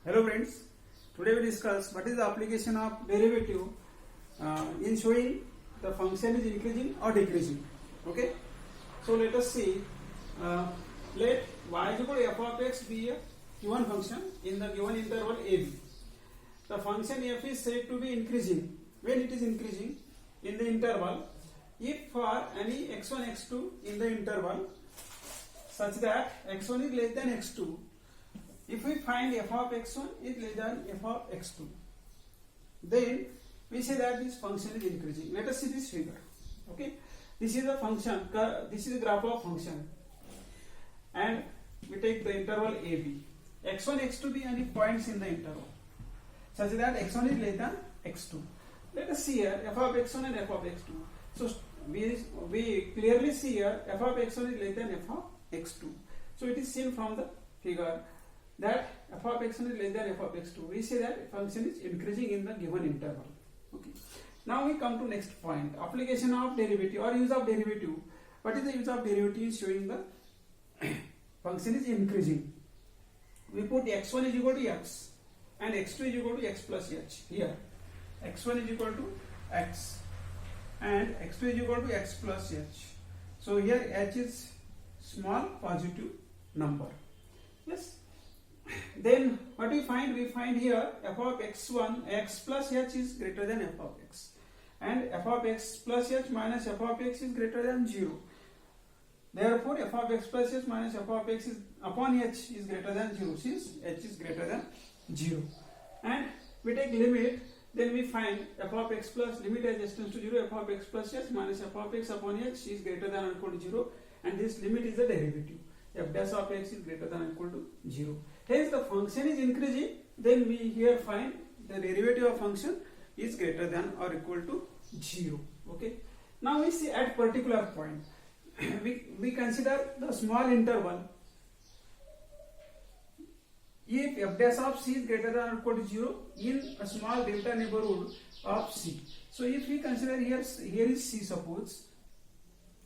Hello friends, today we discuss what is the application of derivative in showing the function is increasing or decreasing. Okay, so let us see. Let y is equal to f of x be a given function in the given interval ab. The function f is said to be increasing when it is increasing in the interval if for any x1 x2 in the interval such that x1 is less than x2. If we find f of x1 is less than f of x2, then we say that this function is increasing. Let us see this figure. Okay, this is a function. This is a graph of function, and we take the interval AB. X1, X2 be any points in the interval, such that x1 is less than x2. Let us see here f of x1 and f of x2. So we clearly see here f of x1 is less than f of x2. So it is seen from the figure that f of x1 is less than f of x2. We say that function is increasing in the given interval. Okay. Now we come to next point, application of derivative or use of derivative. What is the use of derivative showing the function is increasing? We put x1 is equal to x and x2 is equal to x plus h. Here x1 is equal to x and x2 is equal to x plus h. So here h is small positive number. Yes. Then what we find? We find here f of x1 x plus h is greater than f of x, and f of x plus h minus f of x is greater than 0. Therefore f of x plus h minus f of x is upon h is greater than 0, since h is greater than 0. And we take limit, then we find f of x plus limit as h tends to 0, f of x plus h minus f of x upon h is greater than or equal to 0, and this limit is the derivative. F dash of x is greater than or equal to 0. Hence the function is increasing, then we here find the derivative of function is greater than or equal to 0. Okay. Now we see at particular point, we consider the small interval. If f dash of c is greater than or equal to 0 in a small delta neighborhood of c. So if we consider here is c suppose,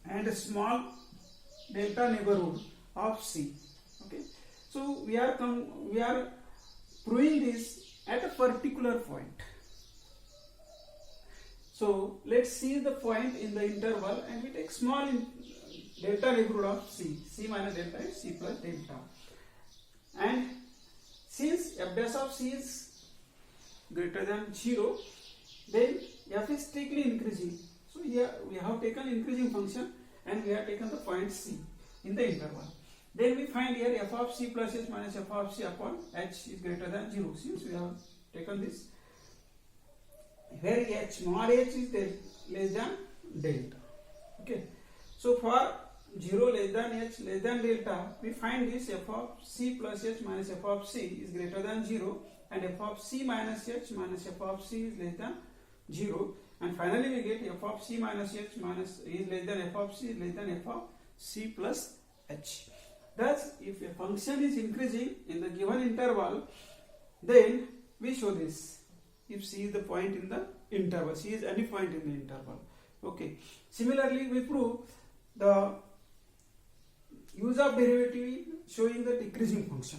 and a small delta neighborhood of c. Okay, so we are proving this at a particular point. So let's see the point in the interval, and we take small delta neighborhood of c. C minus delta is c plus delta, and since f dash of c is greater than 0, then f is strictly increasing. So here we have taken increasing function and we have taken the point c in the interval. Then we find here f of c plus h minus f of c upon h is greater than 0, since we have taken this where h small h is less than delta. Okay, so for 0 less than h less than delta, we find this f of c plus h minus f of c is greater than 0, and f of c minus h minus f of c is less than 0, and finally we get f of c minus h minus is less than f of c is less than f of c plus h. Thus, if a function is increasing in the given interval, then we show this. If c is the point in the interval, c is any point in the interval. Okay. Similarly, we prove the use of derivative showing the decreasing function.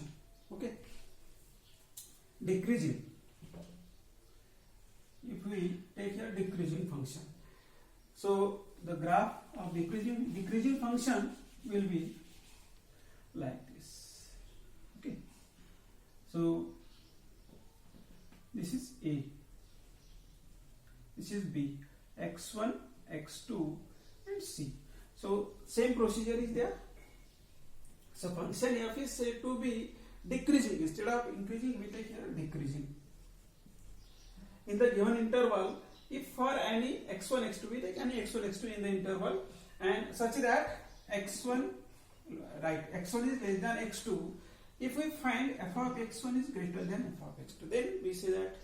Okay. Decreasing. If we take here decreasing function, so the graph of decreasing function will be like this. Okay, so this is A, this is B, x1, x2 and C. So same procedure is there. So function f is said to be decreasing. Instead of increasing, we take here decreasing in the given interval if for any x1 x2, we take any x1 x2 in the interval, and such that x1 is less than x2. If we find f of x1 is greater than f of x2, then we say that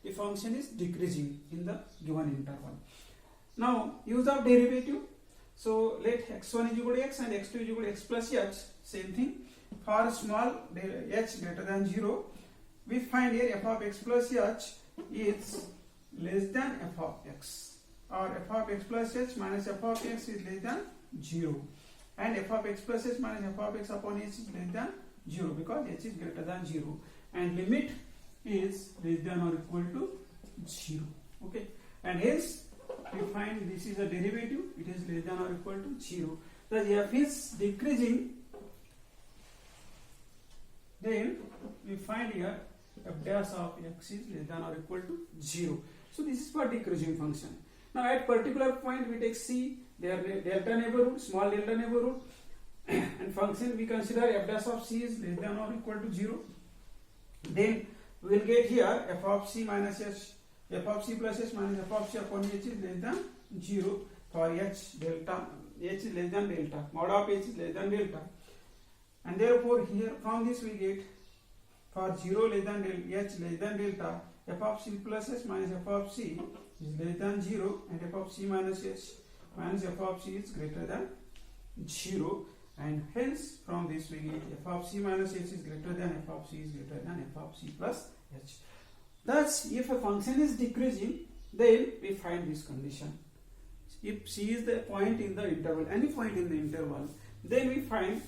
the function is decreasing in the given interval. Now use of derivative. So let x1 is equal to x and x2 is equal to x plus h. Same thing for small h greater than 0, we find here f of x plus h is less than f of x, or f of x plus h minus f of x is less than 0, and f of x plus h minus f of x upon h is less than 0 because h is greater than 0, and limit is less than or equal to 0. Okay, and hence we find this is a derivative, it is less than or equal to 0. Thus f is decreasing, then we find here f dash of x is less than or equal to 0. So this is for decreasing function. Now at particular point we take c, their delta neighborhood, small delta neighborhood, and function we consider f dash of c is less than or equal to 0. Then we will get here f of c minus h, f of c plus h minus f of c upon h is less than 0 for h delta, h is less than delta, mod of h is less than delta. And therefore here from this we get for 0 less than h less than delta, f of c plus h minus f of c is less than 0, and f of c minus h minus f of c is greater than 0, and hence from this we get f of c minus h is greater than f of c is greater than f of c plus h. Thus if a function is decreasing, then we find this condition. If c is the point in the interval, any point in the interval, then we find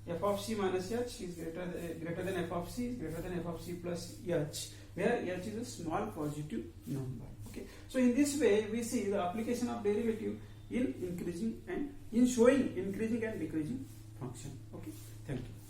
f of c minus h is greater than f of c is greater than f of c plus h, where h is a small positive number. Okay, so in this way we see the application of derivative in increasing and in showing increasing and decreasing function. Okay, thank you.